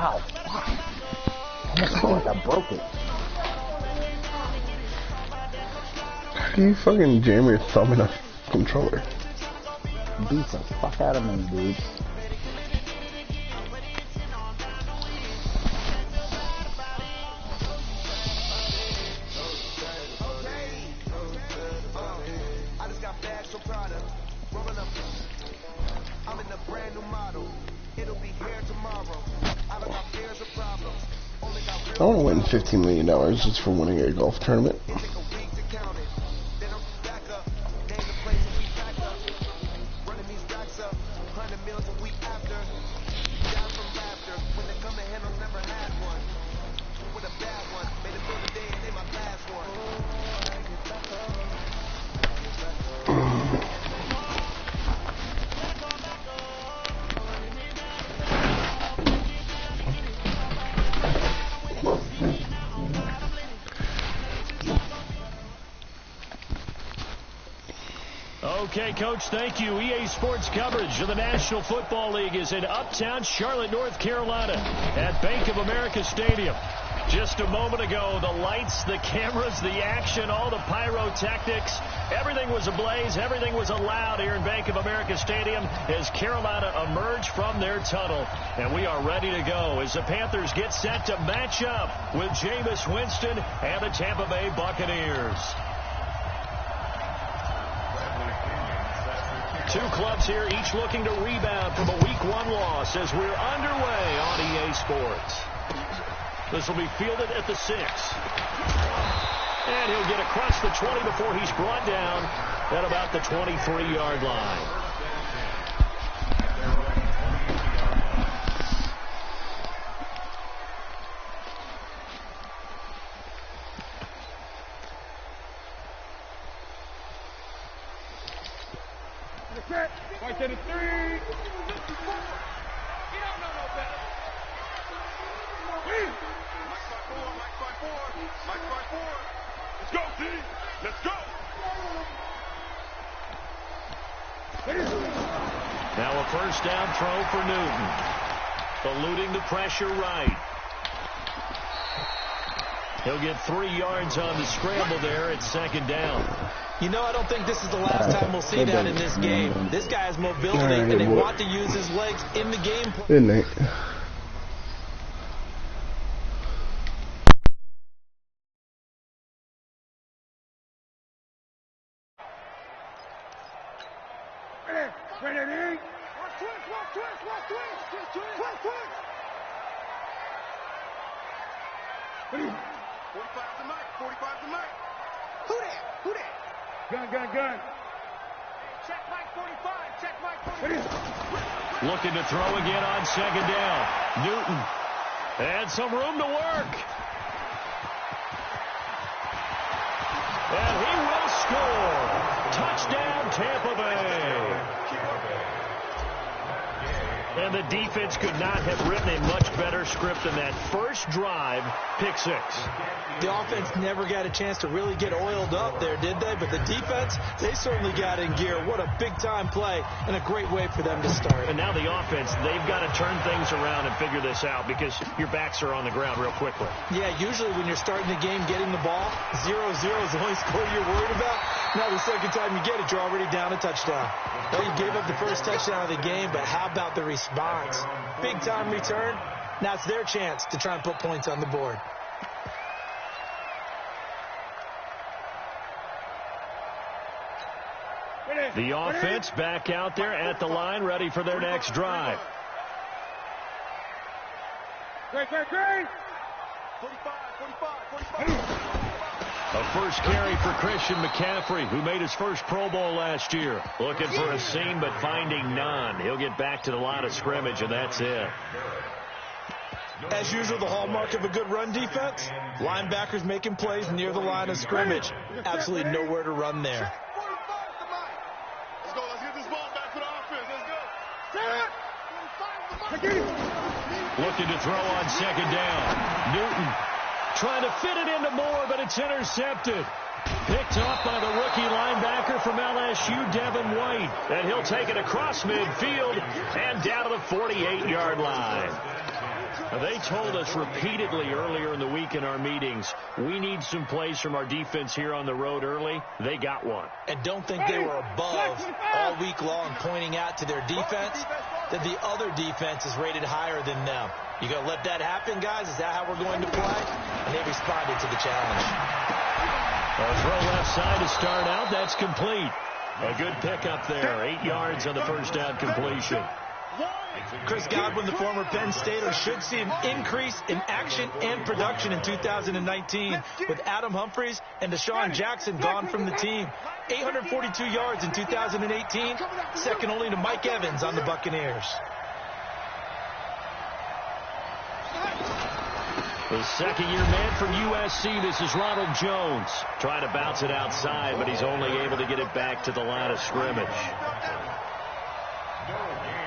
Ow, fuck. I feel like I broke it. How do you fucking jam your thumb in a controller? Beats the fuck out of me, dude. I want to win $15 million just for winning a golf tournament. Okay, Coach, thank you. EA Sports coverage of the National Football League is in uptown Charlotte, North Carolina at Bank of America Stadium. Just a moment ago, the lights, the cameras, the action, all the pyrotechnics, everything was ablaze, everything was allowed here in Bank of America Stadium as Carolina emerged from their tunnel. And we are ready to go as the Panthers get set to match up with Jameis Winston and the Tampa Bay Buccaneers. Two clubs here, each looking to rebound from a Week 1 loss as we're underway on EA Sports. This will be fielded at the 6. And he'll get across the 20 before he's brought down at about the 23-yard line. Right to the 3. You don't know no better. Mike 5-4. Let's go, D. Let's go. Now a first down throw for Newton. Eluding the pressure right. He'll get 3 yards on the scramble there at second down. You know, I don't think this is the last time we'll see that in this game. This guy has mobility, and they want to use his legs in the game. Good night. Gun. Check Mike 45. Check Mike 45. Looking to throw again on second down. Newton. And some room to work. And he will score. Touchdown, Tampa Bay. And the defense could not have written a much better script than that first drive, pick 6. The offense never got a chance to really get oiled up there, did they? But the defense, they certainly got in gear. What a big-time play and a great way for them to start. And now the offense, they've got to turn things around and figure this out because your backs are on the ground real quickly. Yeah, usually when you're starting the game getting the ball, 0-0 is the only score you're worried about. Now the second time you get it, you're already down a touchdown. Well, you gave up the first touchdown of the game, but how about the response? Big-time return. Now it's their chance to try and put points on the board. The offense back out there at the line, ready for their next drive. Great. 45. A first carry for Christian McCaffrey, who made his first Pro Bowl last year. Looking for a seam, but finding none. He'll get back to the line of scrimmage, and that's it. As usual, the hallmark of a good run defense, linebackers making plays near the line of scrimmage. Absolutely nowhere to run there. Let's go. Let's get this ball back to the offense. Let's go. Looking to throw on second down. Newton trying to fit it into Moore, but it's intercepted. Picked off by the rookie linebacker from LSU, Devin White. And he'll take it across midfield and down to the 48-yard line. They told us repeatedly earlier in the week in our meetings, we need some plays from our defense here on the road early. They got one. And don't think they were above all week long pointing out to their defense that the other defense is rated higher than them. You going to let that happen, guys? Is that how we're going to play? And they responded to the challenge. A throw left side to start out. That's complete. A good pickup there. 8 yards on the first down completion. Chris Godwin, the former Penn Stater, should see an increase in action and production in 2019 with Adam Humphries and Deshaun Jackson gone from the team. 842 yards in 2018, second only to Mike Evans on the Buccaneers. The second-year man from USC, this is Ronald Jones. Trying to bounce it outside, but he's only able to get it back to the line of scrimmage.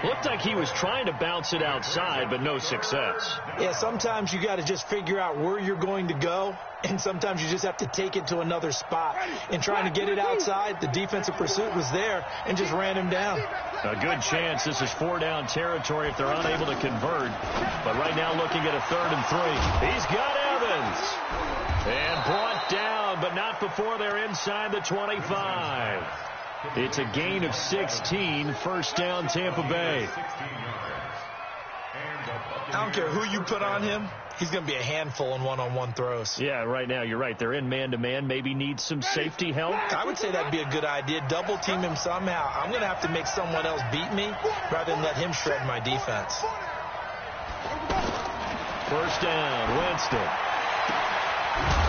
Looked like he was trying to bounce it outside, but no success. Yeah, sometimes you got to just figure out where you're going to go, and sometimes you just have to take it to another spot. And trying to get it outside, the defensive pursuit was there and just ran him down. A good chance this is 4-down territory if they're unable to convert. But right now looking at a 3rd and 3. He's got Evans. And brought down, but not before they're inside the 25. It's a gain of 16, first down Tampa Bay. I don't care who you put on him. He's going to be a handful in one-on-one throws. Yeah, right now you're right. They're in man-to-man. Maybe need some safety help. I would say that'd be a good idea. Double team him somehow. I'm going to have to make someone else beat me rather than let him shred my defense. First down, Winston.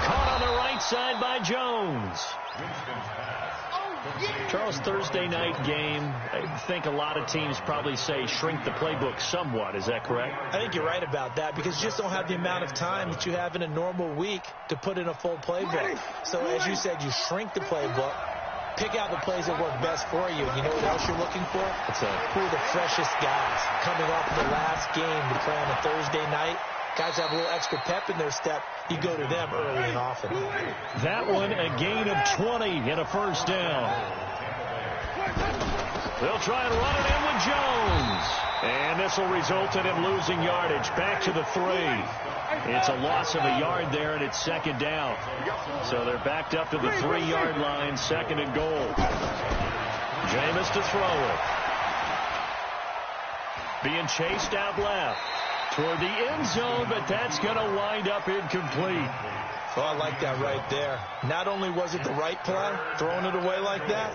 Caught on the right side by Jones. Charles, Thursday night game, I think a lot of teams probably say shrink the playbook somewhat. Is that correct? I think you're right about that because you just don't have the amount of time that you have in a normal week to put in a full playbook. So as you said, you shrink the playbook, pick out the plays that work best for you. You know what else you're looking for? Who are the freshest guys coming off the last game to play on a Thursday night? Guys have a little extra pep in their step. You go to them early and often. That one, a gain of 20 and a first down. They'll try and run it in with Jones. And this will result in him losing yardage. Back to the 3. It's a loss of a yard there, and it's second down. So they're backed up to the 3-yard line, second and goal. Jameis to throw it. Being chased out left. Toward the end zone, but that's going to wind up incomplete. Oh, I like that right there. Not only was it the right play, throwing it away like that,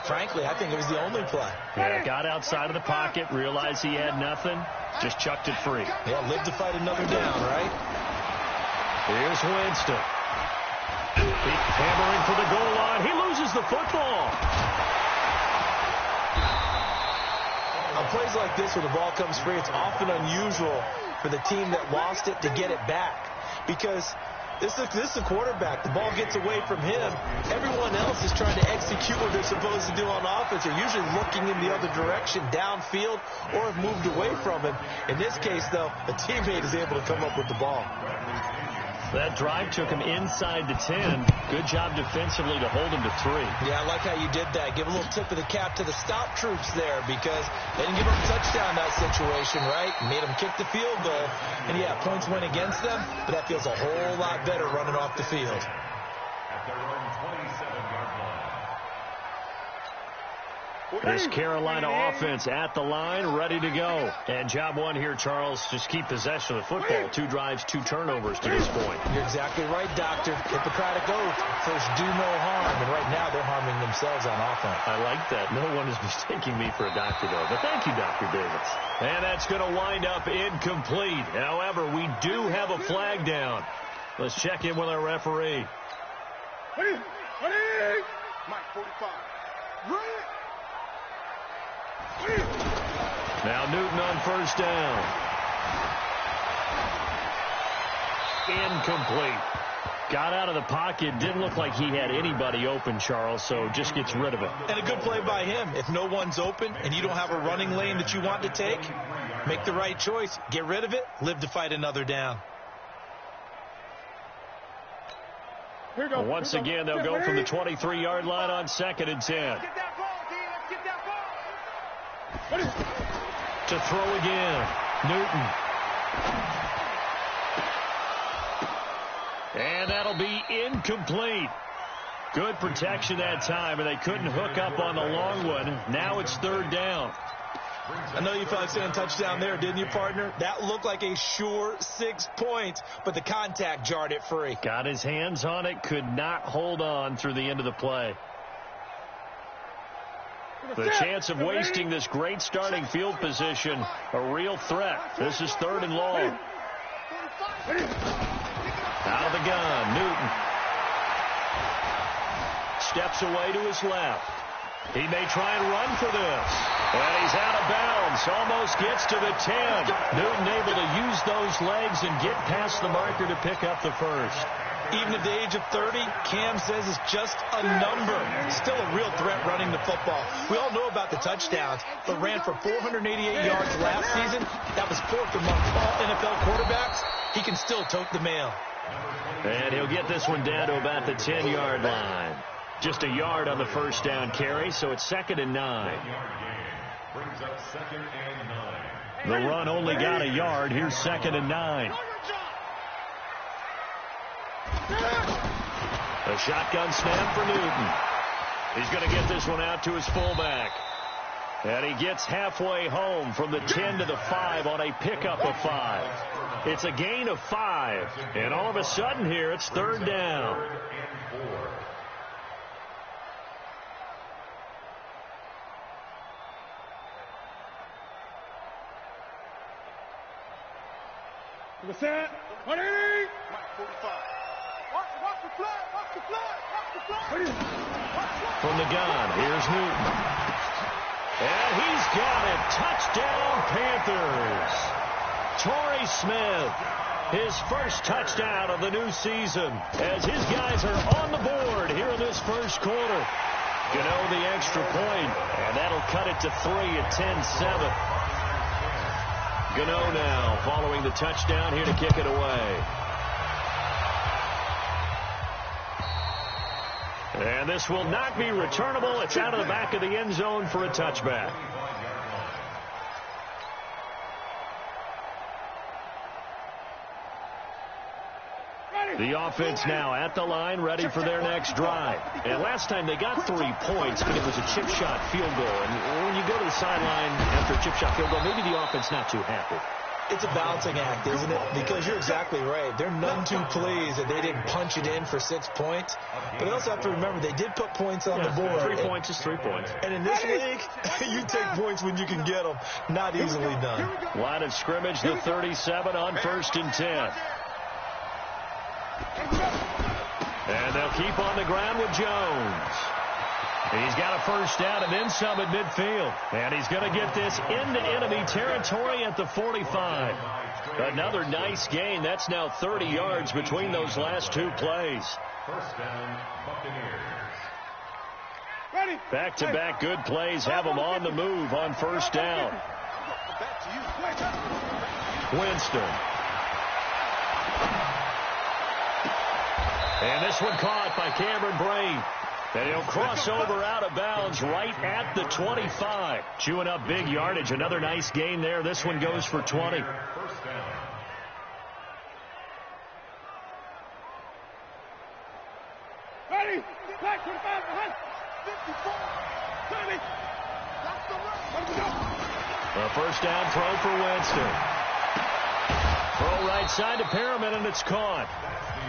frankly, I think it was the only play. Yeah, got outside of the pocket, realized he had nothing, just chucked it free. Yeah, live to fight another down, right? Here's Winston. Hammering for the goal line. He loses the football. On plays like this where the ball comes free, it's often unusual for the team that lost it to get it back because this is a quarterback. The ball gets away from him. Everyone else is trying to execute what they're supposed to do on offense. They're usually looking in the other direction, downfield, or have moved away from him. In this case, though, a teammate is able to come up with the ball. That drive took him inside the 10. Good job defensively to hold him to 3. Yeah, I like how you did that. Give a little tip of the cap to the stop troops there because they didn't give them a touchdown in that situation, right? Made them kick the field goal. And, yeah, points went against them, but that feels a whole lot better running off the field. This Carolina offense at the line, ready to go. And job one here, Charles, just keep possession of the football. 2 drives, 2 turnovers to this point. You're exactly right, Doctor. Hippocratic oath. First, do no harm. And right now, they're harming themselves on offense. I like that. No one is mistaking me for a doctor, though. But thank you, Dr. Davis. And that's going to wind up incomplete. However, we do have a flag down. Let's check in with our referee. Mike 45. Now Newton on first down. Incomplete. Got out of the pocket. Didn't look like he had anybody open, Charles, so just gets rid of it. And a good play by him. If no one's open and you don't have a running lane that you want to take, make the right choice. Get rid of it. Live to fight another down. Once again, they'll go from the 23-yard line on second and 10. Get that ball, D. Let's get that ball. To throw again. Newton. And that'll be incomplete. Good protection that time, and they couldn't hook up on the long one. Now it's third down. I know you felt like saying touchdown there, didn't you, partner? That looked like a sure 6 points, but the contact jarred it free. Got his hands on it, could not hold on through the end of the play. The chance of wasting this great starting field position, a real threat. This is third and long. Out of the gun, Newton. Steps away to his left. He may try and run for this. And he's out of bounds. Almost gets to the 10. Newton able to use those legs and get past the marker to pick up the first. Even at the age of 30, Cam says it's just a number. Still a real threat running the football. We all know about the touchdowns, but ran for 488 yards last season. That was fourth among all NFL quarterbacks. He can still tote the mail. And he'll get this one down to about the 10-yard line. Just a yard on the first down carry, so it's 2nd and 9. The run only got a yard. Here's 2nd and 9. A shotgun snap for Newton. He's going to get this one out to his fullback. And he gets halfway home from the 10 to the 5 on a pickup of 5. It's a gain of 5. And all of a sudden here, it's third down. From the gun, here's Newton. And he's got it. Touchdown, Panthers. Torrey Smith, his first touchdown of the new season, as his guys are on the board here in this first quarter. Gano the extra point, and that'll cut it to 3 at 10-7. Gano now following the touchdown here to kick it away. And this will not be returnable. It's out of the back of the end zone for a touchback. The offense now at the line, ready for their next drive. And last time they got 3 points, but it was a chip shot field goal. And when you go to the sideline after a chip shot field goal, maybe the offense not too happy. It's a balancing act, isn't it? Because you're exactly right. They're none too pleased that they didn't punch it in for 6 points. But they also have to remember they did put points on the board. 3 points is 3 points. And in this league, you take points when you can get them. Not easily done. Line of scrimmage, the 37 on 1st and 10. And they'll keep on the ground with Jones. He's got a first down and then some at midfield. And he's going to get this into enemy territory at the 45. Another nice gain. That's now 30 yards between those last 2 plays. First down, Buccaneers. Back-to-back good plays have them on the move on first down. Winston. And this one caught by Cameron Brate. And he'll cross over out of bounds right at the 25. Chewing up big yardage. Another nice gain there. This one goes for 20. First down. Ready? Back 25 behind. 54. 30. That's the run. A first down throw for Winston. Throw right side to Perriman, and it's caught.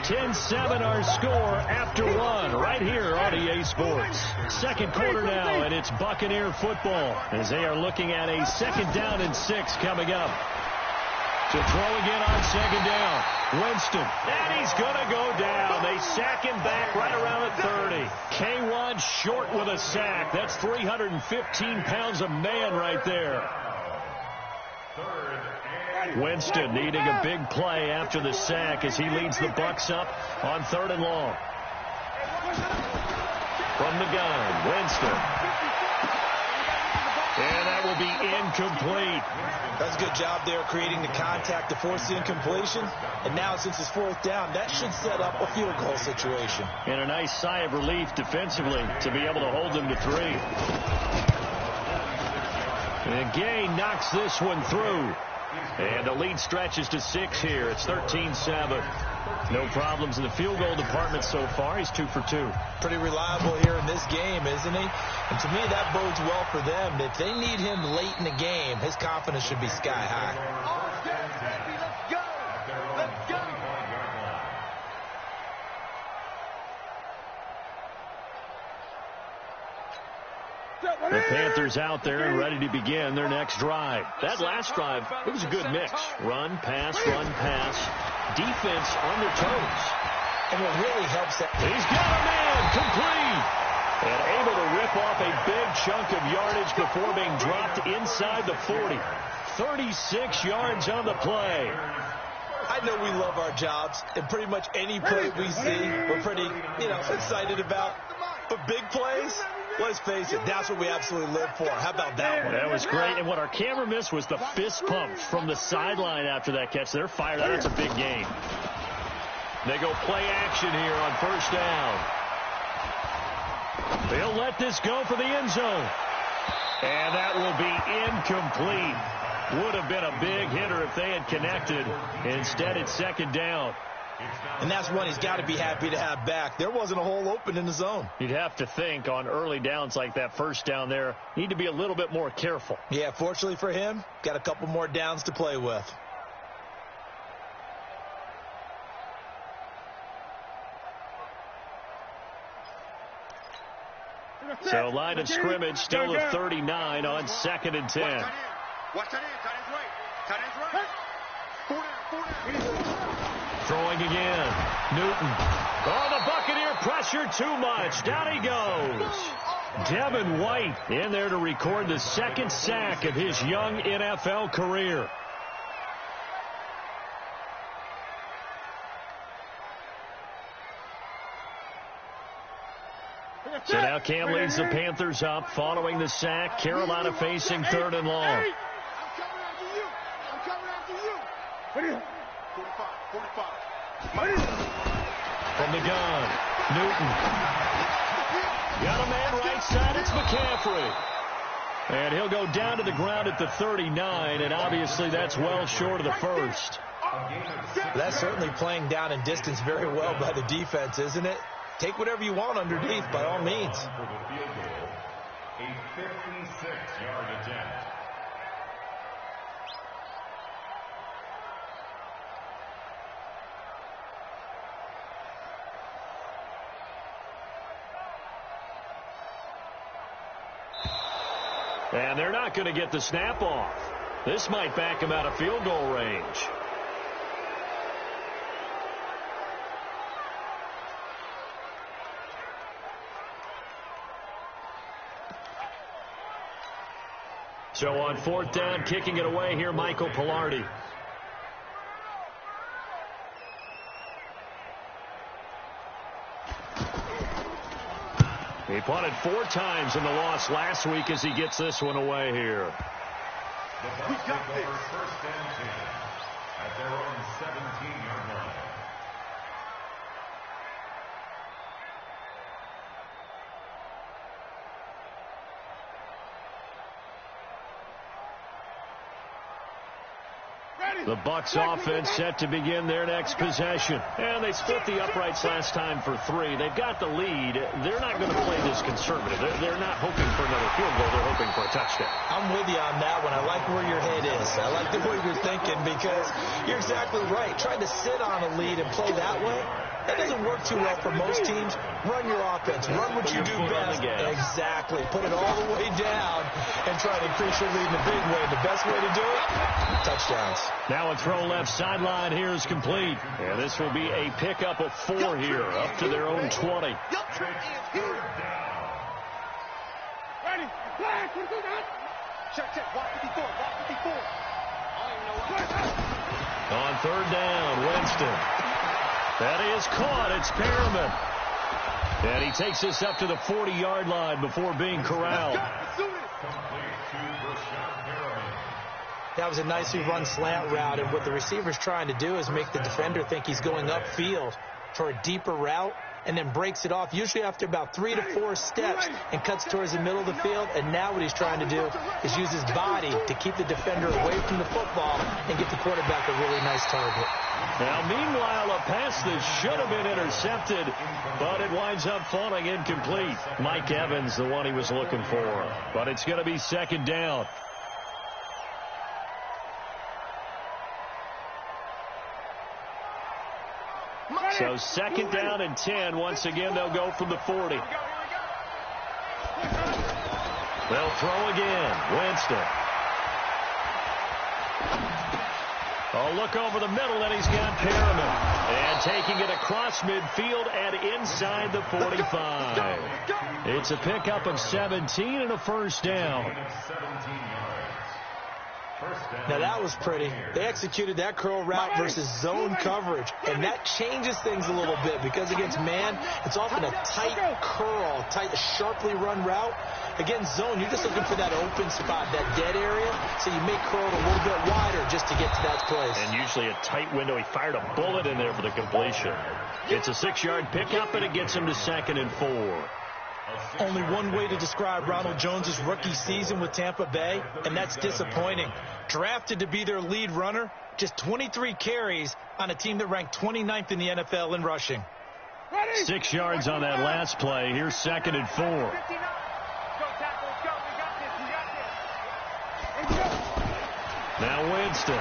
10-7 our score after 1 right here on EA Sports. Second quarter now, and it's Buccaneer football as they are looking at a 2nd down and 6 coming up. To throw again on 2nd down. Winston. And he's going to go down. They sack him back right around the 30. K1 short with a sack. That's 315 pounds of man right there. Winston needing a big play after the sack as he leads the Bucs up on 3rd and long. From the gun, Winston. And that will be incomplete. That's a good job there creating the contact to force the incompletion. And now since it's 4th down, that should set up a field goal situation. And a nice sigh of relief defensively to be able to hold them to 3. And Gay knocks this one through. And the lead stretches to 6 here. It's 13-7. No problems in the field goal department so far. He's 2 for 2. Pretty reliable here in this game, isn't he? And to me, that bodes well for them. If they need him late in the game, his confidence should be sky high. Let's go! Let's go! The Panthers out there and ready to begin their next drive. That last drive, it was a good mix. Run, pass, defense on their toes. And what really helps that... He's got a man, complete. And able to rip off a big chunk of yardage before being dropped inside the 40. 36 yards on the play. I know we love our jobs, and pretty much any play we see, we're pretty, excited about. But big plays, let's face it, that's what we absolutely live for. How about that one? That was great, and what our camera missed was the fist pump from the sideline after that catch. They're fired up. That's a big game. They go play action here on first down. They'll let this go for the end zone. And that will be incomplete. Would have been a big hitter if they had connected. Instead, it's second down. And that's one he's got to be happy to have back. There wasn't a hole open in the zone. You'd have to think on early downs like that first down there, need to be a little bit more careful. Yeah, fortunately for him, got a couple more downs to play with. So line of scrimmage still a 39 on 2nd and 10. Watch that in. Tight end's right. Throwing again. Newton. Oh, the Buccaneer pressure too much. Down he goes. Devin White in there to record the second sack of his young NFL career. So now Cam leads the Panthers up following the sack. Carolina facing 3rd and long. I'm coming after you. 45. From the gun, Newton. Got a man right side, it's McCaffrey. And he'll go down to the ground at the 39, and obviously that's well short of the first. That's certainly playing down in distance very well by the defense, isn't it? Take whatever you want underneath, by all means. A 56-yard attempt. And they're not going to get the snap off. This might back him out of field goal range. So on 4th down, kicking it away here, Michael Pilardi. He punted 4 times in the loss last week as he gets this one away here. The Bucs take over 1st and 10 at their own 17-yard line. The Bucs offense set to begin their next possession. And they split the uprights last time for 3. They've got the lead. They're not going to play this conservative. They're not hoping for another field goal. They're hoping for a touchdown. I'm with you on that one. I like where your head is. I like the way you're thinking because you're exactly right. Trying to sit on a lead and play that way, that doesn't work too well for most teams. Run your offense. Run what you do best. Exactly. Put it all the way down and try to increase your lead in a big way. The best way to do it, touchdowns. Now a throw left sideline here is complete. And this will be a pickup of 4 here, up to their own 20. Ready. Flag. Check. Walk 54. On 3rd down, Winston. That is caught. It's Perriman. And he takes this up to the 40-yard line before being corralled. That was a nicely run slant route, and what the receiver's trying to do is make the defender think he's going upfield for a deeper route. and then breaks it off, usually after about 3 to 4 steps, and cuts towards the middle of the field. And now what he's trying to do is use his body to keep the defender away from the football and get the quarterback a really nice target. Now, meanwhile, a pass that should have been intercepted, but it winds up falling incomplete. Mike Evans, the one he was looking for. But it's going to be second down. So second down and 10. Once again, they'll go from the 40. They'll throw again. Winston. Oh, look over the middle, and he's got Perriman. And taking it across midfield and inside the 45. It's a pickup of 17 and a first down. Now, that was pretty. They executed that curl route versus zone coverage, and that changes things a little bit because against man, it's often a tight curl, tight, sharply run route. Against zone, you're just looking for that open spot, that dead area, so you make curl a little bit wider just to get to that place. And usually a tight window. He fired a bullet in there for the completion. It's a 6-yard pickup, and it gets him to 2nd and 4. Only one way to describe Ronald Jones's rookie season with Tampa Bay, and that's disappointing. Drafted to be their lead runner, just 23 carries on a team that ranked 29th in the NFL in rushing. 6 yards on that last play. Here's 2nd and 4. Now Winston.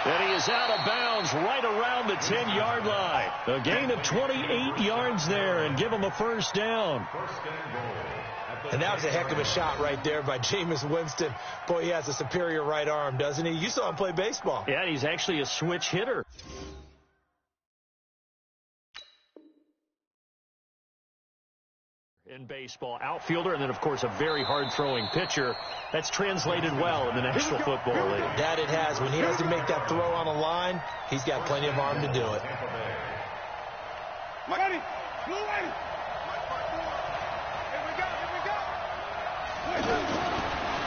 And he is out of bounds right around the 10-yard line. A gain of 28 yards there and give him a first down. And that was a heck of a shot right there by Jameis Winston. Boy, he has a superior right arm, doesn't he? You saw him play baseball. Yeah, he's actually a switch hitter. In baseball, outfielder, and then, of course, a very hard-throwing pitcher. That's translated well in the National Football League. That it has. When he has to make that throw on the line, he's got plenty of arm to do it.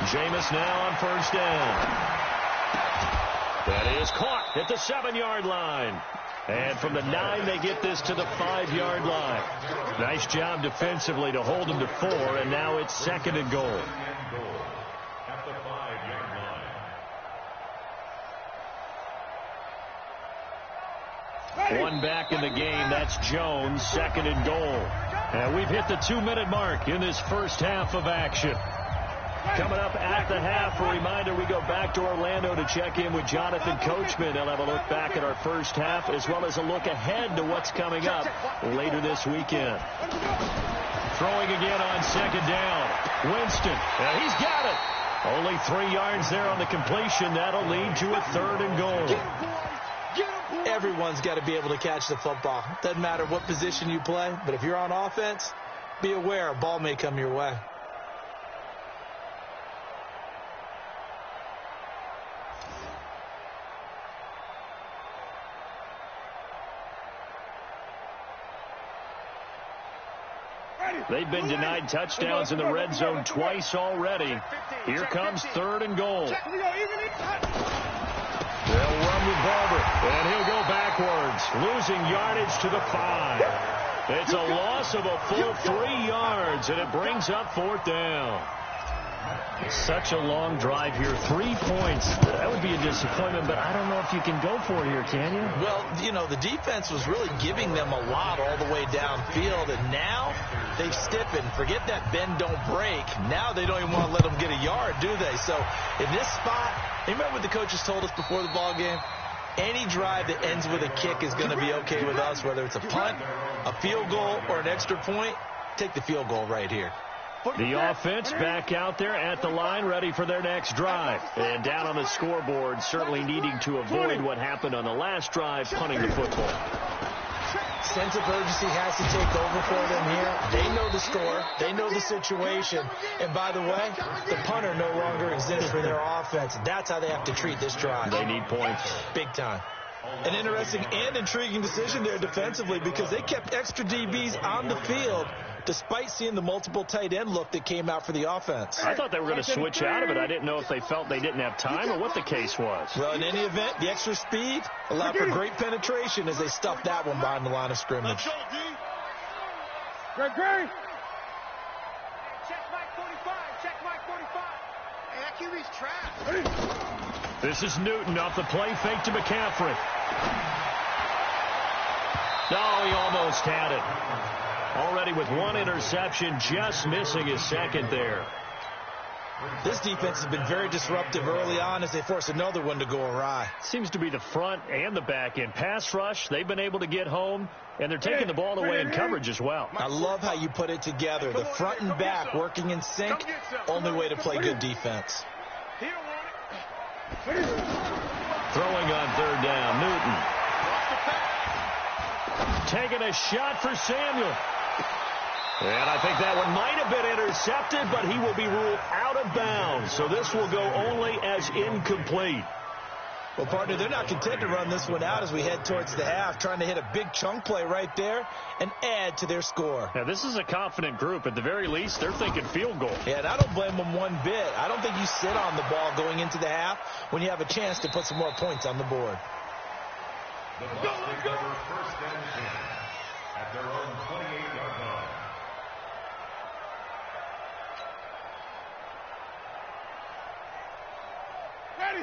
Jameis now on first down. That is caught at the 7-yard line. And from the 9, they get this to the 5-yard line. Nice job defensively to hold him to 4, and now it's 2nd and goal. At the 5-yard line. One back in the game. That's Jones, 2nd and goal. And we've hit the 2-minute mark in this first half of action. Coming up at the half, a reminder, we go back to Orlando to check in with Jonathan Coachman. He'll have a look back at our first half as well as a look ahead to what's coming up later this weekend. Throwing again on 2nd down. Winston, and he's got it. Only 3 yards there on the completion. That'll lead to a 3rd and goal. Everyone's got to be able to catch the football. Doesn't matter what position you play, but if you're on offense, be aware a ball may come your way. They've been denied touchdowns in the red zone twice already. Here comes 3rd and goal. They'll run with Barber, and he'll go backwards, losing yardage to the 5. It's a loss of a full 3 yards, and it brings up 4th down. Such a long drive here. 3 points. That would be a disappointment, but I don't know if you can go for it here, can you? Well, you know, the defense was really giving them a lot all the way downfield, and now they've stiffened. Forget that bend, don't break. Now they don't even want to let them get a yard, do they? So in this spot, you remember what the coaches told us before the ball game? Any drive that ends with a kick is going to be okay with us, whether it's a punt, a field goal, or an extra point. Take the field goal right here. The offense back out there at the line, ready for their next drive. And down on the scoreboard, certainly needing to avoid what happened on the last drive, punting the football. Sense of urgency has to take over for them here. They know the score. They know the situation. And by the way, the punter no longer exists for their offense. That's how they have to treat this drive. They need points. Big time. An interesting and intriguing decision there defensively because they kept extra DBs on the field despite seeing the multiple tight end look that came out for the offense. I thought they were going to switch out of it. I didn't know if they felt they didn't have time or what the case was. Well, in any event, the extra speed allowed for great penetration as they stuffed that one behind the line of scrimmage. Greg. Check Mike 45. Check Mike 45. Hey, that QB's trapped. This is Newton off the play fake to McCaffrey. No, he almost had it. Already with one interception, just missing his second there. This defense has been very disruptive early on as they force another one to go awry. Seems to be the front and the back end. Pass rush, they've been able to get home, and they're taking the ball away in coverage as well. I love how you put it together. The front and back working in sync, only way to play good defense. Throwing on third down, Newton. Taking a shot for Samuel. And I think that one might have been intercepted, but he will be ruled out of bounds. So this will go only as incomplete. Well, partner, they're not content to run this one out as we head towards the half, trying to hit a big chunk play right there and add to their score. Now, this is a confident group. At the very least, they're thinking field goal. Yeah, and I don't blame them one bit. I don't think you sit on the ball going into the half when you have a chance to put some more points on the board. The Bucs take over first and 10 at their own 28-yard line.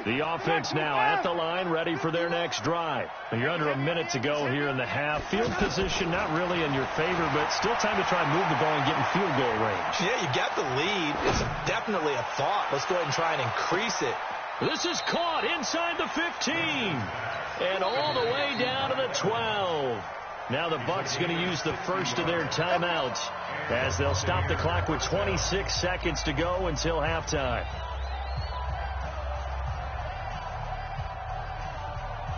The offense now at the line, ready for their next drive. You're under a minute to go here in the half. Field position not really in your favor, but still time to try and move the ball and get in field goal range. Yeah, you got the lead. It's definitely a thought. Let's go ahead and try and increase it. This is caught inside the 15 and all the way down to the 12. Now the Bucs going to use the first of their timeouts as they'll stop the clock with 26 seconds to go until halftime.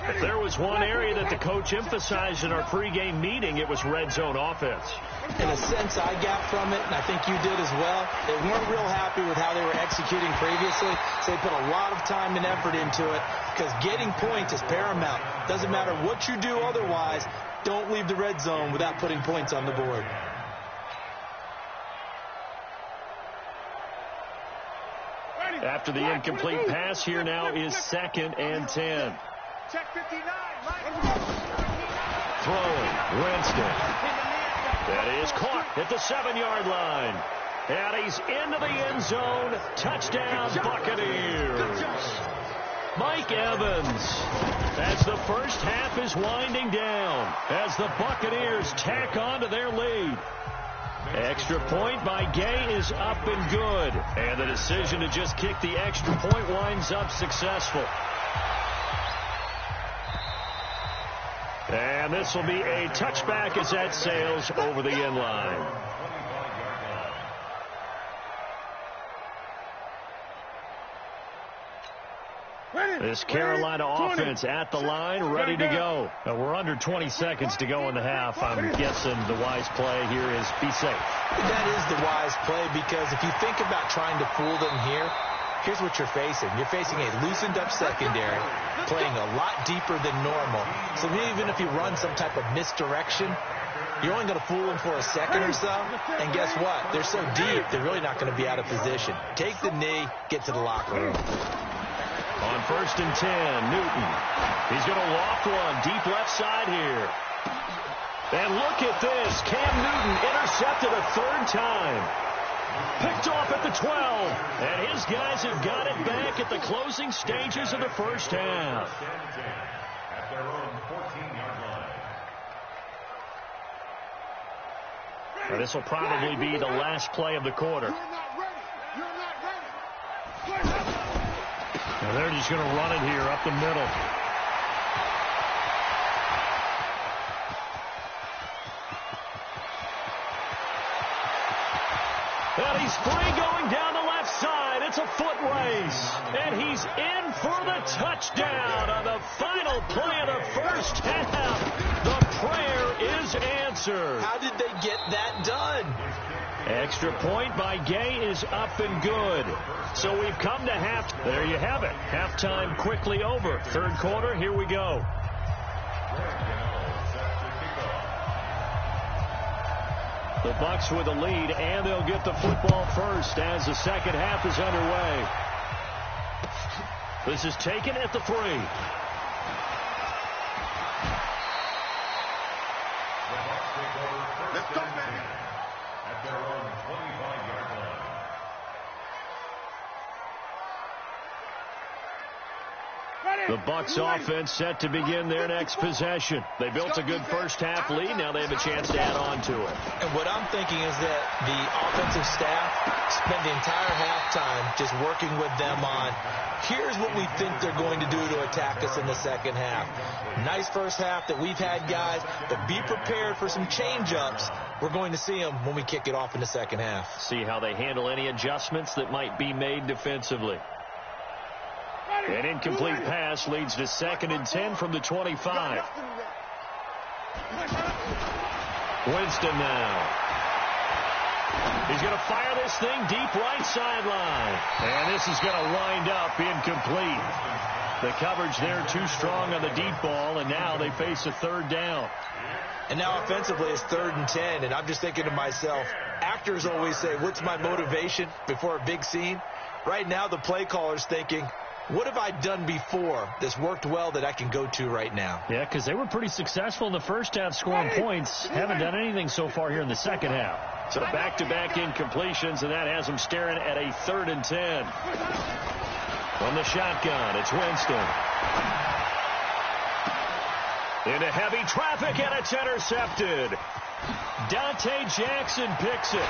If there was one area that the coach emphasized in our pregame meeting, it was red zone offense. In a sense, I got from it, and I think you did as well. They weren't real happy with how they were executing previously, so they put a lot of time and effort into it because getting points is paramount. Doesn't matter what you do otherwise, don't leave the red zone without putting points on the board. After the incomplete pass, here now is 2nd and 10. Check 59. Throwing, Winston. That is caught at the 7-yard line. And he's into the end zone. Touchdown, Buccaneers. Mike Evans, as the first half is winding down, as the Buccaneers tack on to their lead. Extra point by Gay is up and good. And the decision to just kick the extra point winds up successful. And this will be a touchback as that sails over the end line. This Carolina offense at the line, ready to go. Now we're under 20 seconds to go in the half. I'm guessing the wise play here is be safe. That is the wise play because if you think about trying to fool them here, here's what you're facing. You're facing a loosened up secondary, playing a lot deeper than normal. So even if you run some type of misdirection, you're only going to fool them for a second or so. And guess what? They're so deep, they're really not going to be out of position. Take the knee, get to the locker room. On 1st and 10, Newton. He's going to loft one deep left side here. And look at this. Cam Newton intercepted a 3rd time. Picked off at the 12. And his guys have got it back at the closing stages of the first half. At their own 14-yard line. Now, this will probably be the last play of the quarter. Now they're just going to run it here up the middle. And he's free going down the left side. It's a foot race. And he's in for the touchdown on the final play of the first half. The prayer is answered. How did they get that done? Extra point by Gay is up and good. So we've come to half. There you have it. Halftime quickly over. 3rd quarter, here we go. The Bucs with a lead, and they'll get the football first as the second half is underway. This is taken at the 3. Let's go, baby. At their own 25-yard line. The Bucs offense set to begin their next possession. They built a good first half lead. Now they have a chance to add on to it. And what I'm thinking is that the offensive staff spent the entire halftime just working with them on, here's what we think they're going to do to attack us in the second half. Nice first half that we've had, guys, but be prepared for some change-ups. We're going to see them when we kick it off in the second half. See how they handle any adjustments that might be made defensively. An incomplete pass leads to 2nd and 10 from the 25. Winston now. He's going to fire this thing deep right sideline. And this is going to wind up incomplete. The coverage there too strong on the deep ball, and now they face a 3rd down. And now offensively it's 3rd and 10, and I'm just thinking to myself, actors always say, what's my motivation before a big scene? Right now the play caller's thinking, what have I done before that's worked well that I can go to right now? Yeah, because they were pretty successful in the first half scoring points. Haven't done anything so far here in the second half. So back-to-back incompletions, and that has them staring at a 3rd and 10. From the shotgun, it's Winston. Into heavy traffic, and it's intercepted. Dante Jackson picks it.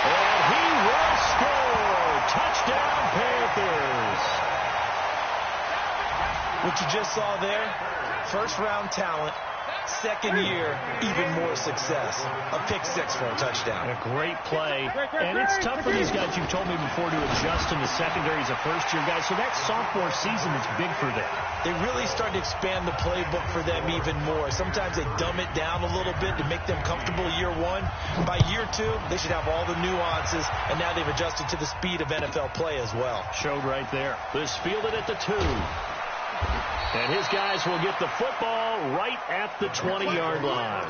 And he will score. Touchdown, Panthers. What you just saw there, first-round talent, second year, even more success. A pick-6 for a touchdown. A great play. And it's tough for these guys, you've told me before, to adjust in the secondary as a first-year guy. So that sophomore season is big for them. They really start to expand the playbook for them even more. Sometimes they dumb it down a little bit to make them comfortable year 1. By year 2, they should have all the nuances, and now they've adjusted to the speed of NFL play as well. Showed right there. This fielded at the 2. And his guys will get the football right at the 20-yard line.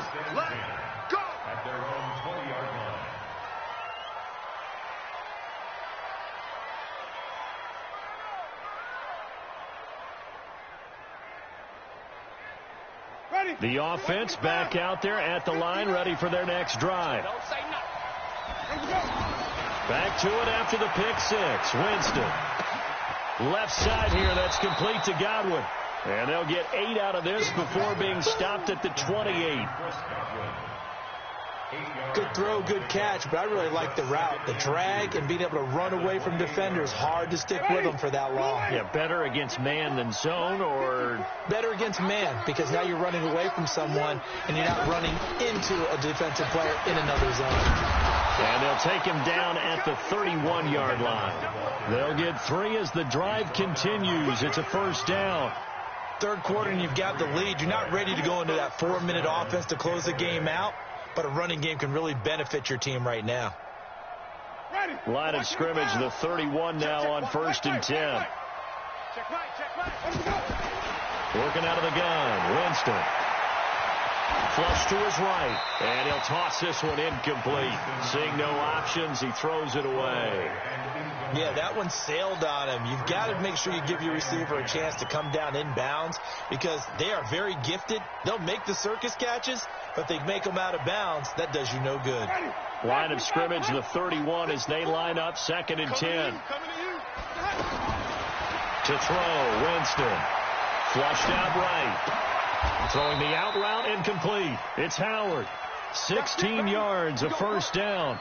Go! At their own 20-yard line. The offense back out there at the line, ready for their next drive. Back to it after the pick 6. Winston. Left side here, that's complete to Godwin. And they'll get 8 out of this before being stopped at the 28. Good throw, good catch, but I really like the route. The drag and being able to run away from defenders. Hard to stick with them for that long. Yeah, better against man than zone, or better against man, because now you're running away from someone and you're not running into a defensive player in another zone. And they'll take him down at the 31-yard line. They'll get 3 as the drive continues. It's a first down. Third quarter and you've got the lead. You're not ready to go into that 4-minute offense to close the game out, but a running game can really benefit your team right now. Line of scrimmage, the 31 now on 1st and 10. Working out of the gun, Winston. Flush to his right, and he'll toss this one incomplete. Seeing no options, he throws it away. Yeah, that one sailed on him. You've got to make sure you give your receiver a chance to come down inbounds because they are very gifted. They'll make the circus catches, but if they make them out of bounds, that does you no good. Line of scrimmage, the 31 as they line up 2nd and 10. To throw, Winston. Flushed out right. Throwing the out route incomplete. It's Howard. 16 yards, a first down.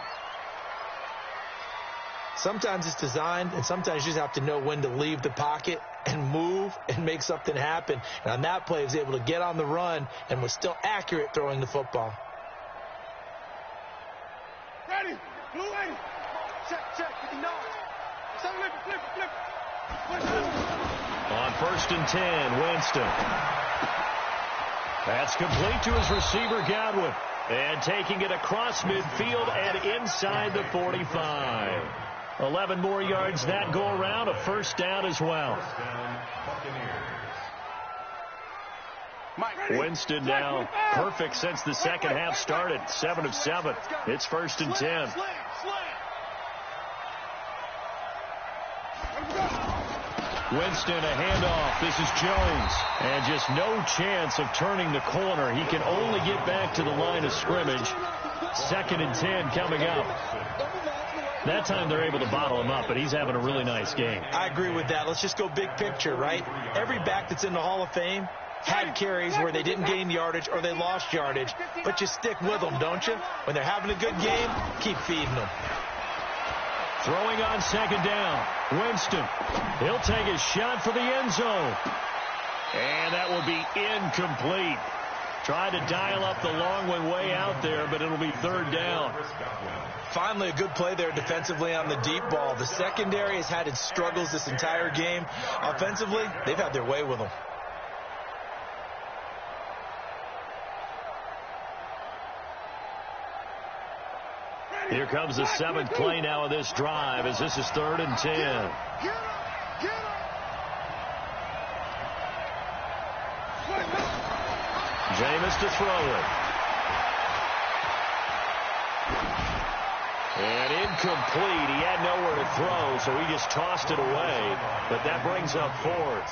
Sometimes it's designed, and sometimes you just have to know when to leave the pocket and move and make something happen. And on that play, he was able to get on the run and was still accurate throwing the football. Ready, blue ready. Check, 59. Flip. On 1st and 10, Winston. That's complete to his receiver, Godwin. And taking it across midfield and inside the 45. 11 more yards that go around, a first down as well. Winston now perfect since the second half started. 7 of 7. It's 1st and 10. Winston, a handoff. This is Jones. And just no chance of turning the corner. He can only get back to the line of scrimmage. 2nd and 10 coming up. That time they're able to bottle him up, but he's having a really nice game. I agree with that. Let's just go big picture, right? Every back that's in the Hall of Fame had carries where they didn't gain yardage or they lost yardage, but you stick with them, don't you? When they're having a good game, keep feeding them. Throwing on 2nd down. Winston. He'll take his shot for the end zone. And that will be incomplete. Tried to dial up the long one way out there, but it'll be 3rd down. Finally, a good play there defensively on the deep ball. The secondary has had its struggles this entire game. Offensively, they've had their way with them. Here comes the 7th play now of this drive as this is 3rd and 10. Jameis to throw it. And incomplete. He had nowhere to throw, so he just tossed it away. But that brings up 4th.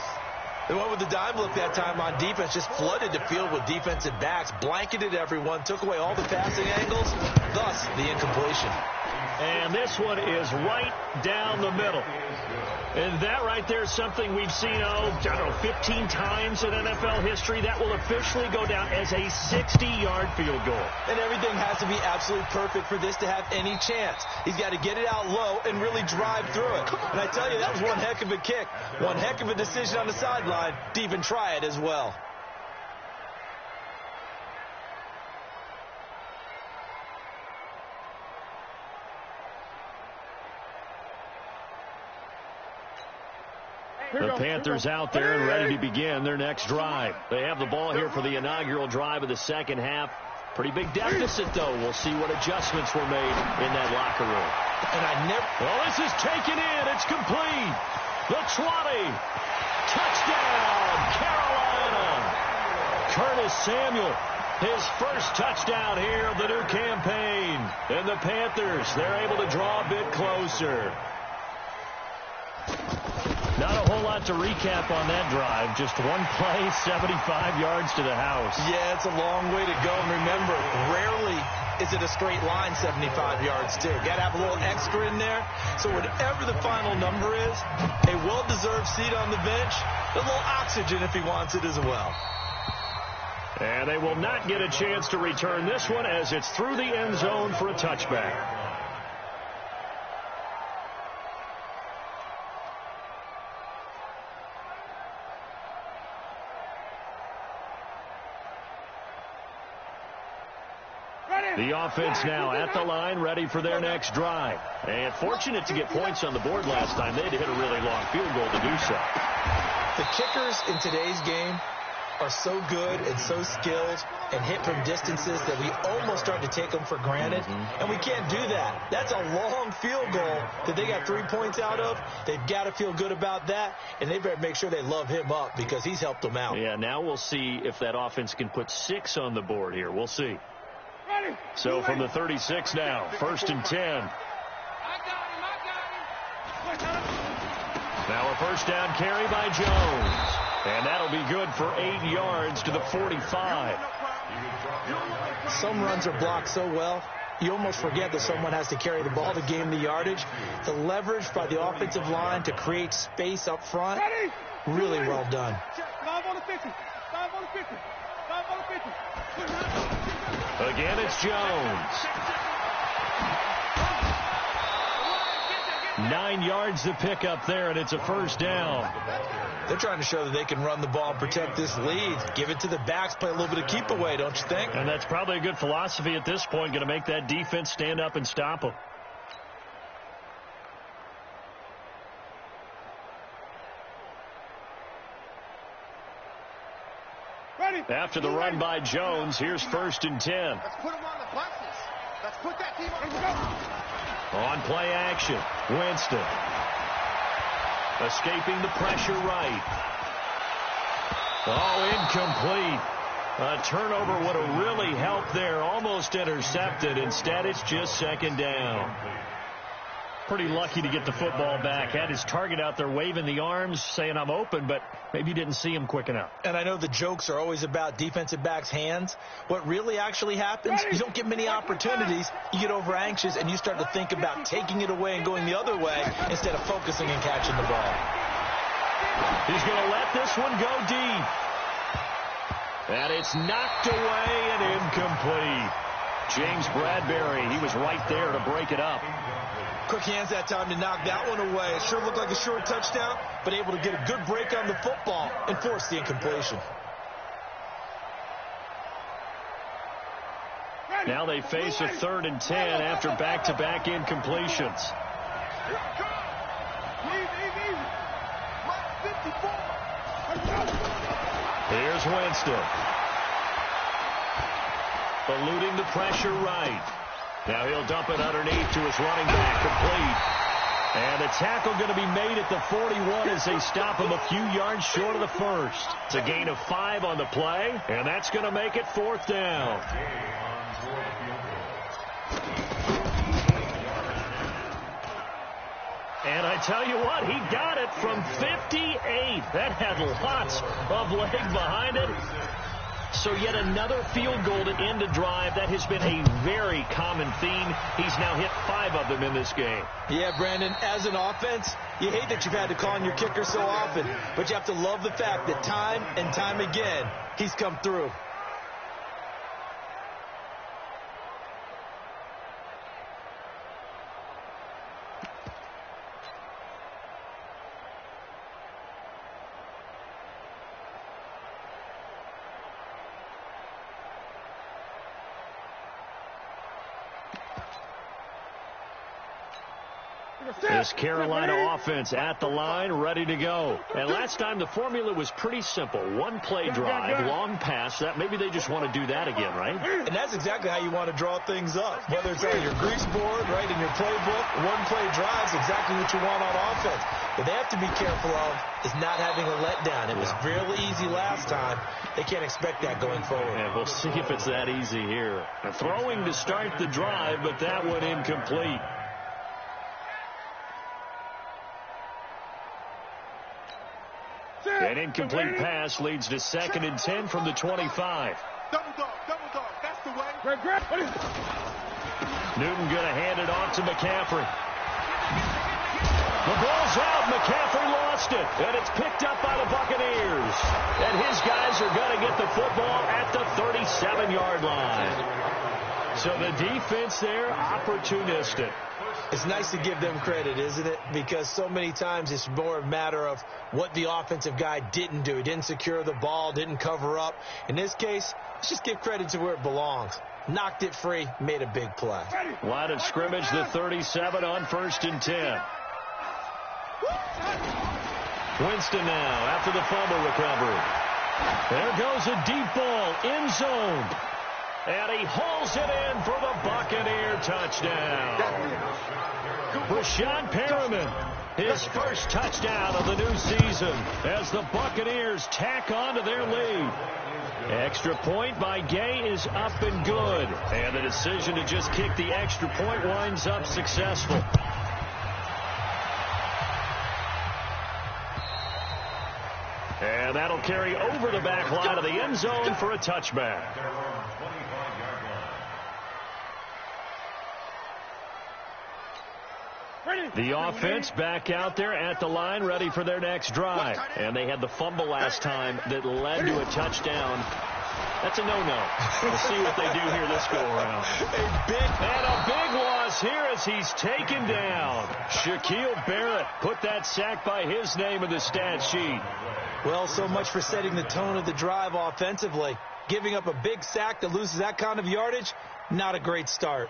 They went with the dime look that time on defense, just flooded the field with defensive backs, blanketed everyone, took away all the passing angles, thus the incompletion. And this one is right down the middle. And that right there is something we've seen, 15 times in NFL history. That will officially go down as a 60-yard field goal. And everything has to be absolutely perfect for this to have any chance. He's got to get it out low and really drive through it. And I tell you, that was one heck of a kick. One heck of a decision on the sideline to even try it as well. The Panthers out there and ready to begin their next drive. They have the ball here for the inaugural drive of the second half. Pretty big deficit, though. We'll see what adjustments were made in that locker room. And well, this is taken in. It's complete. The 20. Touchdown, Carolina. Curtis Samuel, his first touchdown here of the new campaign. And the Panthers, they're able to draw a bit closer. Not a whole lot to recap on that drive. Just one play, 75 yards to the house. Yeah, it's a long way to go. And remember, rarely is it a straight line 75 yards, too. Got to have a little extra in there. So whatever the final number is, a well-deserved seat on the bench, a little oxygen if he wants it as well. And they will not get a chance to return this one as it's through the end zone for a touchback. The offense now at the line, ready for their next drive. And fortunate to get points on the board last time. They had to hit a really long field goal to do so. The kickers in today's game are so good and so skilled and hit from distances that we almost start to take them for granted. And we can't do that. That's a long field goal that they got 3 points out of. They've got to feel good about that, and they better make sure they love him up because he's helped them out. Yeah, now we'll see if that offense can put 6 on the board here. We'll see. So from the 36 now, 1st and 10. Now a first down carry by Jones. And that'll be good for 8 yards to the 45. Some runs are blocked so well, you almost forget that someone has to carry the ball to gain the yardage. The leverage by the offensive line to create space up front, really well done. 5 on the 50. 5 on the 50. 5 on the 50. Again, it's Jones. 9 yards to pick up there, and it's a first down. They're trying to show that they can run the ball and protect this lead. Give it to the backs, play a little bit of keep away, don't you think? And that's probably a good philosophy at this point, going to make that defense stand up and stop them. After the run by Jones, here's 1st and 10. Let's put him on the buses. Let's put that team on the go. On play action, Winston. Escaping the pressure right. Oh, incomplete. A turnover would have really helped there. Almost intercepted. Instead, it's just second down. Pretty lucky to get the football back. Had his target out there waving the arms, saying I'm open, but maybe didn't see him quick enough. And I know the jokes are always about defensive backs' hands. What really actually happens, you don't get many opportunities. You get over anxious, and you start to think about taking it away and going the other way instead of focusing and catching the ball. He's going to let this one go deep. And it's knocked away and incomplete. James Bradbury, he was right there to break it up. Quick hands that time to knock that one away. It sure looked like a short touchdown, but able to get a good break on the football and force the incompletion. Now they face a 3rd and 10 after back-to-back incompletions. Here's Winston. Eluding the pressure right. Now he'll dump it underneath to his running back, complete. And the tackle going to be made at the 41 as they stop him a few yards short of the first. It's a gain of 5 on the play, and that's going to make it 4th down. And I tell you what, he got it from 58. That had lots of leg behind it. So yet another field goal to end a drive. That has been a very common theme. He's now hit 5 of them in this game. Yeah, Brandon, as an offense, you hate that you've had to call on your kicker so often, but you have to love the fact that time and time again, he's come through. This Carolina offense at the line, ready to go. And last time the formula was pretty simple. One play drive, long pass. That maybe they just want to do that again, right? And that's exactly how you want to draw things up. Whether it's on your grease board, right, in your playbook, one play drives exactly what you want on offense. What they have to be careful of is not having a letdown. It was really easy last time. They can't expect that going forward. And we'll see if it's that easy here. Throwing to start the drive, but that one incomplete. An incomplete pass leads to 2nd and 10 from the 25. Double dog, that's the way. Newton going to hand it off to McCaffrey. The ball's out. McCaffrey lost it. And it's picked up by the Buccaneers. And his guys are going to get the football at the 37-yard line. So the defense there, opportunistic. It's nice to give them credit, isn't it? Because so many times it's more a matter of what the offensive guy didn't do. He didn't secure the ball, didn't cover up. In this case, let's just give credit to where it belongs. Knocked it free, made a big play. Line of scrimmage, the 37 on 1st and 10. Winston now after the fumble recovery. There goes a deep ball, end zone. And he hauls it in for the Buccaneer touchdown. Brashad Perriman, his first touchdown of the new season as the Buccaneers tack on to their lead. Extra point by Gay is up and good. And the decision to just kick the extra point winds up successful. And that'll carry over the back line of the end zone for a touchback. The offense back out there at the line, ready for their next drive. And they had the fumble last time that led to a touchdown. That's a no-no. We'll see what they do here this go-around. And a big loss here as he's taken down. Shaquille Barrett put that sack by his name in the stat sheet. Well, so much for setting the tone of the drive offensively. Giving up a big sack that loses that kind of yardage, not a great start.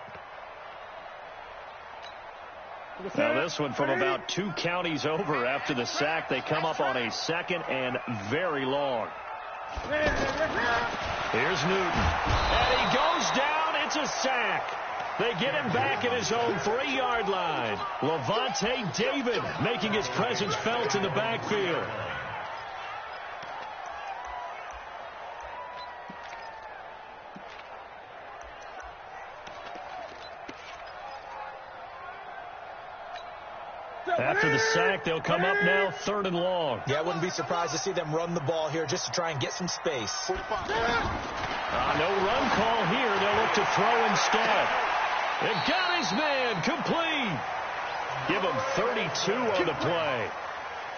Now this one from about 2 counties over after the sack. They come up on a 2nd and very long. Here's Newton. And he goes down. It's a sack. They get him back at his own 3-yard line. Levante David making his presence felt in the backfield. After the sack, they'll come up now 3rd and long. Yeah, I wouldn't be surprised to see them run the ball here just to try and get some space. No run call here. They'll look to throw instead. They got his man complete. Give him 32 on the play.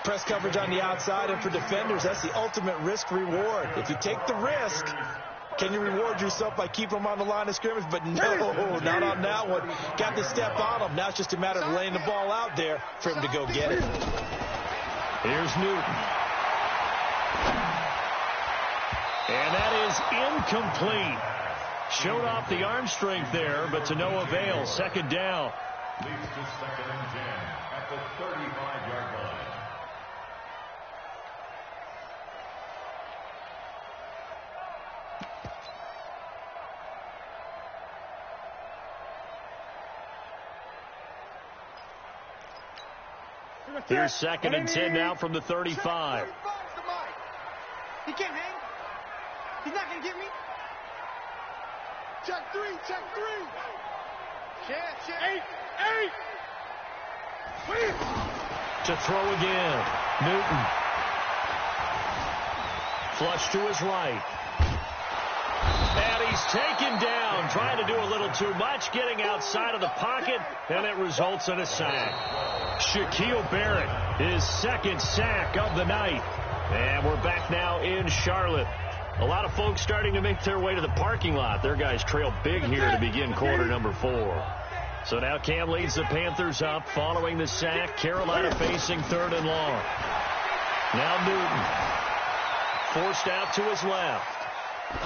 Press coverage on the outside, and for defenders, that's the ultimate risk-reward. If you take the risk, can you reward yourself by keeping them on the line of scrimmage? But no, not on that one. Got to step on them. Now it's just a matter of laying the ball out there for him to go get it. Here's Newton. And that is incomplete. Showed off the arm strength there, but to no avail. 2nd down. Leads to 2nd and 10 at the 35-yard line. Here's 2nd and 10 now from the 35. He can't hang. He's not going to get me. Check 3. Check. 8. To throw again. Newton. Flush to his right. And he's taken down, trying to do a little too much, getting outside of the pocket, and it results in a sack. Shaquille Barrett, his 2nd sack of the night. And we're back now in Charlotte. A lot of folks starting to make their way to the parking lot. Their guys trail big here to begin quarter number 4. So now Cam leads the Panthers up following the sack. Carolina facing 3rd and long. Now Newton. Forced out to his left.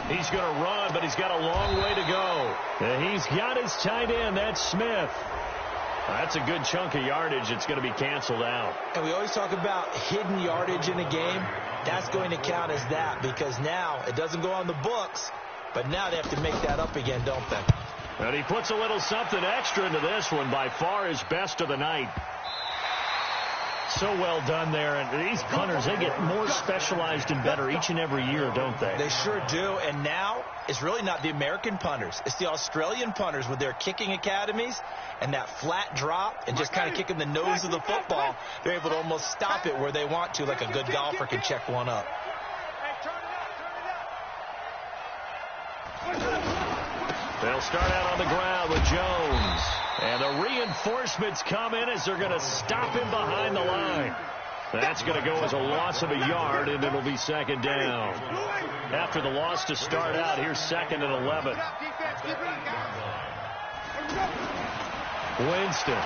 He's going to run, but he's got a long way to go. And he's got his tight end. That's Smith. That's a good chunk of yardage. It's going to be canceled out. And we always talk about hidden yardage in a game. That's going to count as that because now it doesn't go on the books, but now they have to make that up again, don't they? And he puts a little something extra into this one. By far his best of the night. So well done there. And these punters, they get more specialized and better each and every year, don't they? They sure do. And now it's really not the American punters. It's the Australian punters with their kicking academies and that flat drop and just kind of kicking the nose of the football. They're able to almost stop it where they want to, like a good golfer can check one up. They'll start out on the ground with Jones. And the reinforcements come in as they're going to stop him behind the line. That's going to go as a loss of a yard, and it'll be 2nd down. After the loss to start out, here's 2nd and 11. Winston.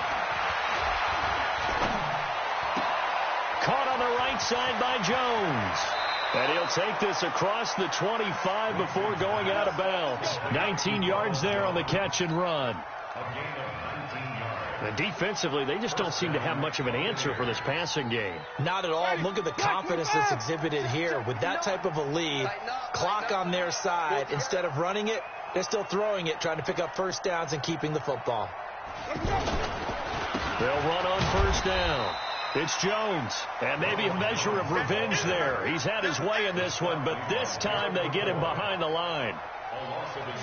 Caught on the right side by Jones. And he'll take this across the 25 before going out of bounds. 19 yards there on the catch and run. And defensively, they just don't seem to have much of an answer for this passing game. Not at all. Look at the confidence that's exhibited here. With that type of a lead, clock on their side, instead of running it, they're still throwing it, trying to pick up first downs and keeping the football. They'll run on 1st down. It's Jones, and maybe a measure of revenge there. He's had his way in this one, but this time they get him behind the line.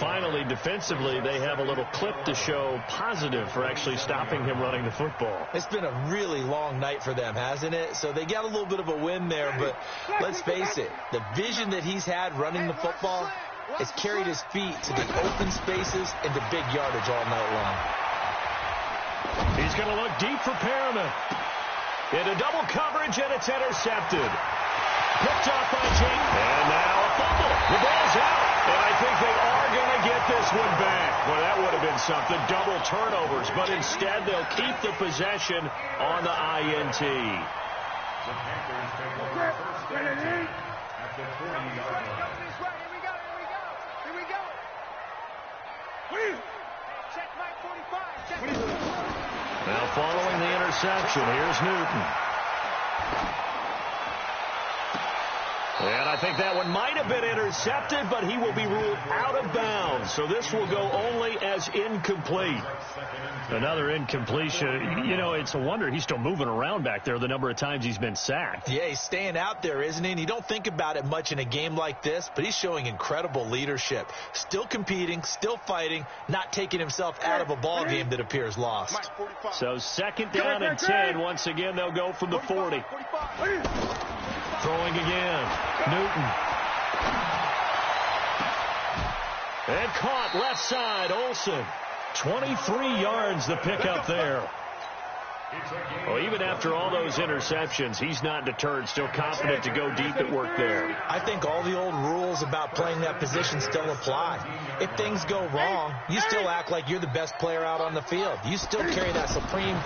Finally, defensively, they have a little clip to show positive for actually stopping him running the football. It's been a really long night for them, hasn't it? So they got a little bit of a win there, but let's face it, the vision that he's had running the football has carried his feet to the open spaces and to big yardage all night long. He's going to look deep for Perriman. Into double coverage, and it's intercepted. Picked off by Jake. And now a fumble. The ball's out. And I think they are going to get this one back. Well, that would have been something. Double turnovers. But instead, they'll keep the possession on the INT. The Panthers take over 1st and 10 at the 40-yard line. Here we go. Check Mike 45. Check. Now following the interception, here's Newton. And I think that one might have been intercepted, but he will be ruled out of bounds. So this will go only as incomplete. Another incompletion. You know, it's a wonder he's still moving around back there the number of times he's been sacked. Yeah, he's staying out there, isn't he? And you don't think about it much in a game like this, but he's showing incredible leadership. Still competing, still fighting, not taking himself out of a ball game that appears lost. So second down and 10. Once again, they'll go from the 40. Throwing again. Newton. And caught left side. Olsen. 23 yards the pickup there. Well, even after all those interceptions, he's not deterred, still confident to go deep at work there. I think all the old rules about playing that position still apply. If things go wrong, you still act like you're the best player out on the field. You still carry that supreme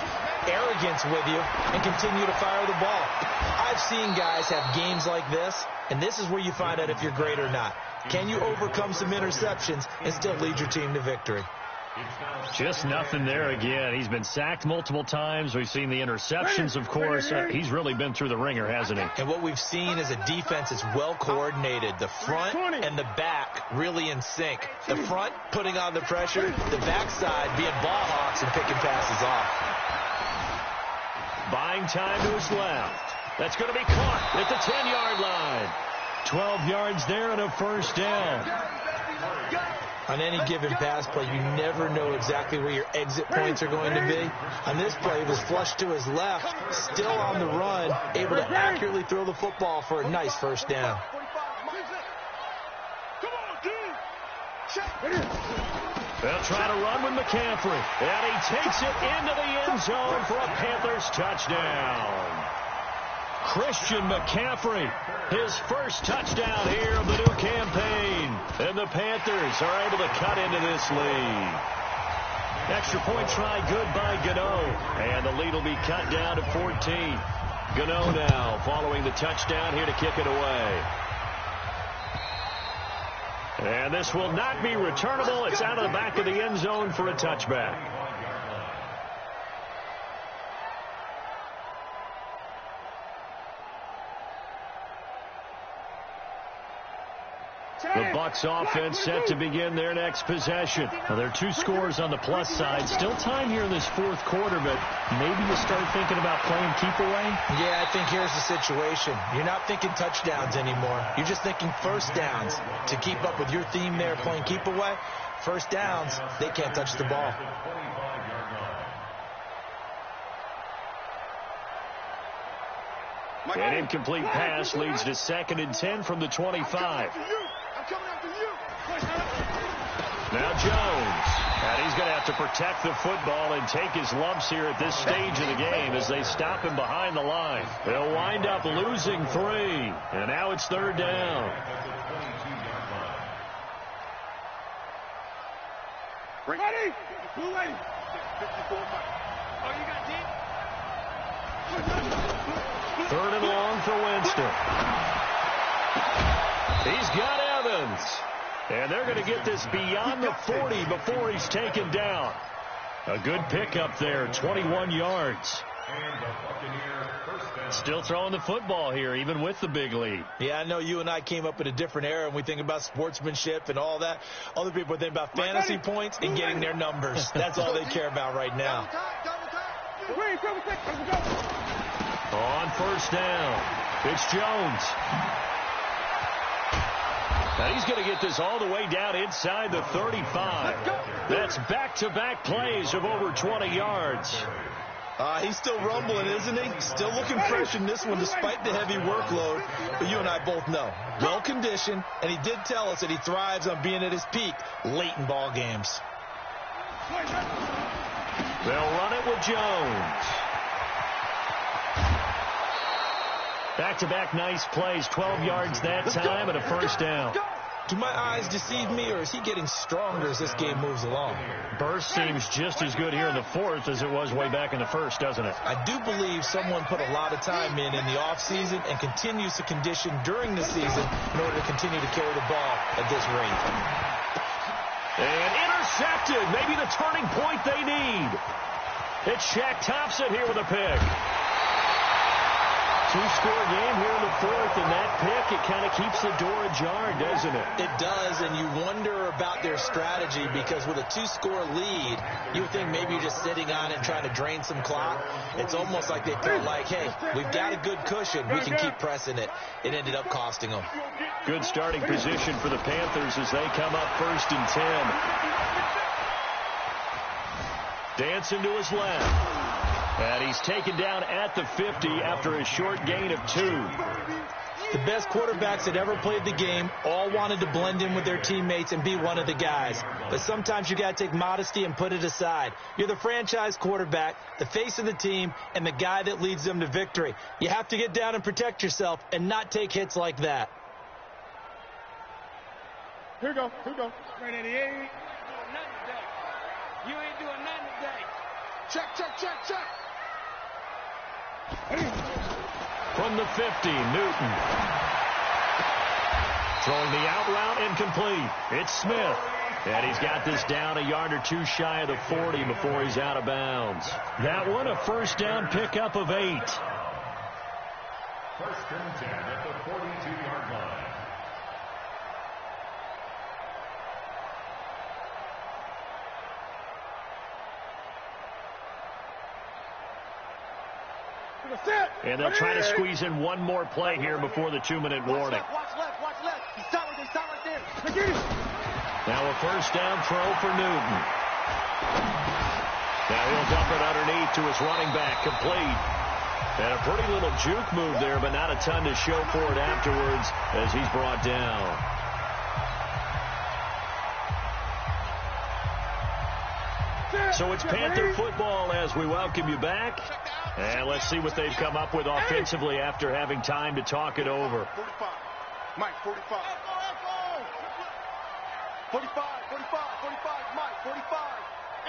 arrogance with you and continue to fire the ball. I've seen guys have games like this, and this is where you find out if you're great or not. Can you overcome some interceptions and still lead your team to victory? Just nothing there again. He's been sacked multiple times. We've seen the interceptions, of course. He's really been through the ringer, hasn't he? And what we've seen is a defense that's well coordinated. The front and the back really in sync. The front putting on the pressure, the backside being ball hawks and picking passes off. Buying time to his left. That's going to be caught at the 10-yard line. 12 yards there and a first down. On any given pass play, you never know exactly where your exit points are going to be. On this play, it was flushed to his left, still on the run, able to accurately throw the football for a nice first down. They'll try to run with McCaffrey, and he takes it into the end zone for a Panthers touchdown. Christian McCaffrey, his first touchdown here of the new campaign. And the Panthers are able to cut into this lead. Extra point try good by Gano. And the lead will be cut down to 14. Gano now following the touchdown here to kick it away. And this will not be returnable. It's out of the back of the end zone for a touchback. The Bucs offense set to begin their next possession. Now, there are two scores on the plus side. Still time here in this fourth quarter, but maybe you start thinking about playing keep away? Yeah, I think here's the situation. You're not thinking touchdowns anymore. You're just thinking first downs. To keep up with your theme there, playing keep away, first downs, they can't touch the ball. An incomplete pass leads to 2nd and 10 from the 25. Now Jones. And he's going to have to protect the football and take his lumps here at this stage of the game as they stop him behind the line. They'll wind up losing 3. And now it's 3rd down. Ready? Blue lady. 54. Oh, you got deep? 3rd and long for Winston. He's got Evans. And they're going to get this beyond the 40 before he's taken down. A good pickup there, 21 yards. Still throwing the football here, even with the big lead. Yeah, I know you and I came up in a different era, and we think about sportsmanship and all that. Other people think about fantasy points and getting their numbers. That's all they care about right now. On first down, it's Jones. Now he's going to get this all the way down inside the 35. That's back-to-back plays of over 20 yards. He's still rumbling, isn't he? Still looking fresh in this one despite the heavy workload. But you and I both know, well-conditioned, and he did tell us that he thrives on being at his peak late in ball games. They'll run it with Jones. Back-to-back nice plays, 12 yards that time and a first down. Do my eyes deceive me, or is he getting stronger as this game moves along? Burst seems just as good here in the fourth as it was way back in the first, doesn't it? I do believe someone put a lot of time in the offseason and continues to condition during the season in order to continue to carry the ball at this rate. And intercepted, maybe the turning point they need. It's Shaq Thompson here with a pick. Two-score game here in the fourth, and that pick, it kind of keeps the door ajar, doesn't it? It does, and you wonder about their strategy because with a two-score lead, you would think maybe you're just sitting on it and trying to drain some clock. It's almost like they felt like, hey, we've got a good cushion. We can keep pressing it. It ended up costing them. Good starting position for the Panthers as they come up 1st and 10. Dancing to his left. And he's taken down at the 50 after a short gain of 2. The best quarterbacks that ever played the game all wanted to blend in with their teammates and be one of the guys. But sometimes you got to take modesty and put it aside. You're the franchise quarterback, the face of the team, and the guy that leads them to victory. You have to get down and protect yourself and not take hits like that. Here we go. Right at the 8. You ain't doing nothing today. Check. From the 50, Newton. Throwing the out route incomplete. It's Smith. And he's got this down a yard or two shy of the 40 before he's out of bounds. That one a first down pickup of 8. 1st and 10 at the 42-yard line. And they'll try to squeeze in one more play here before the 2-minute warning. Watch left. He's tight right there. Now a first down throw for Newton. Now he'll dump it underneath to his running back, complete. And a pretty little juke move there, but not a ton to show for it afterwards as he's brought down. So it's Panther football as we welcome you back. And let's see what they've come up with offensively after having time to talk it over. 45. Mike, 45. 45, Mike, 45.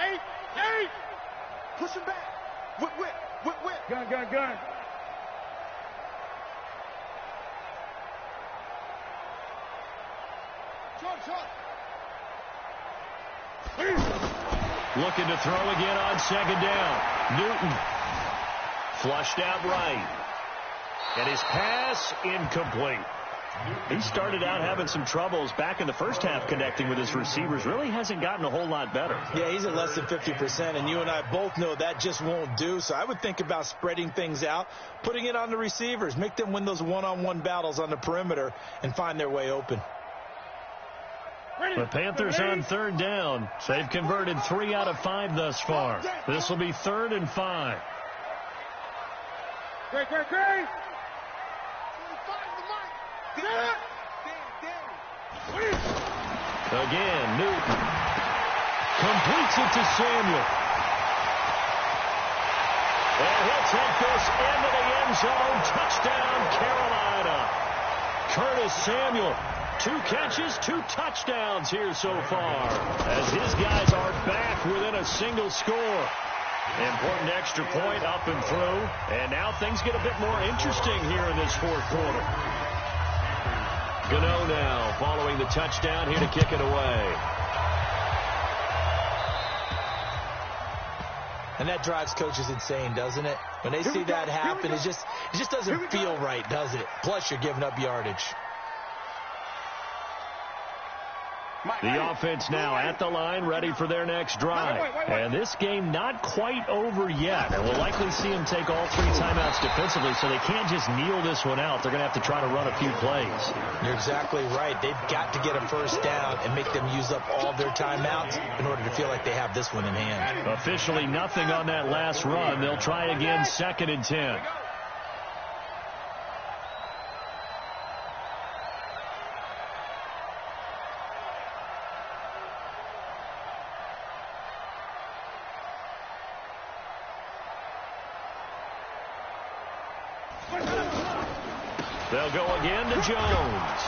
8. Push him back. Whip. Gun. Short. Looking to throw again on 2nd down. Newton. Flushed out right. And his pass incomplete. He started out having some troubles back in the first half connecting with his receivers. Really hasn't gotten a whole lot better. Yeah, he's at less than 50%, and you and I both know that just won't do. So I would think about spreading things out, putting it on the receivers, make them win those one-on-one battles on the perimeter and find their way open. The Panthers on 3rd down. They've converted 3 out of 5 thus far. This will be 3rd and 5. Great. Again, Newton completes it to Samuel. And he'll take this into the end zone. Touchdown, Carolina. Curtis Samuel. 2 catches, 2 touchdowns here so far as his guys are back within a single score. Important extra point up and through. And now things get a bit more interesting here in this 4th quarter. Gano now following the touchdown here to kick it away. And that drives coaches insane, doesn't it? When they see that happen, it just doesn't feel right, does it? Plus, you're giving up yardage. The offense now at the line, ready for their next drive. And this game not quite over yet. And we'll likely see them take all 3 timeouts defensively, so they can't just kneel this one out. They're going to have to try to run a few plays. You're exactly right. They've got to get a first down and make them use up all their timeouts in order to feel like they have this one in hand. Officially nothing on that last run. They'll try again 2nd and 10. They'll go again to Jones.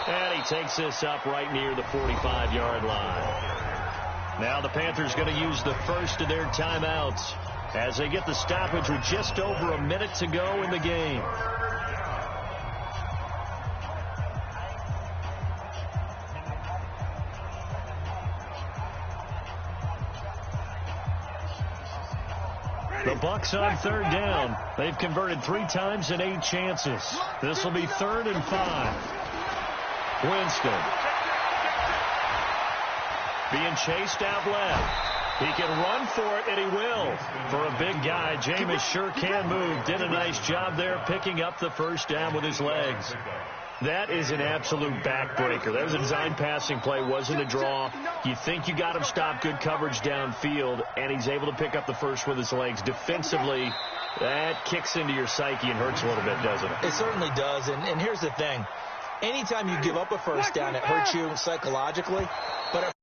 And he takes this up right near the 45-yard line. Now the Panthers going to use the first of their timeouts as they get the stoppage with just over a minute to go in the game. The Bucs on third down. They've converted 3 times in 8 chances. This will be 3rd and 5. Winston being chased out left. He can run for it, and he will. For a big guy, Jameis sure can move. Did a nice job there picking up the first down with his legs. That is an absolute backbreaker. That was a design passing play, wasn't a draw. You think you got him stopped, good coverage downfield, and he's able to pick up the first with his legs. Defensively, that kicks into your psyche and hurts a little bit, doesn't it? It certainly does, and here's the thing. Anytime you give up a first down, it hurts you psychologically. But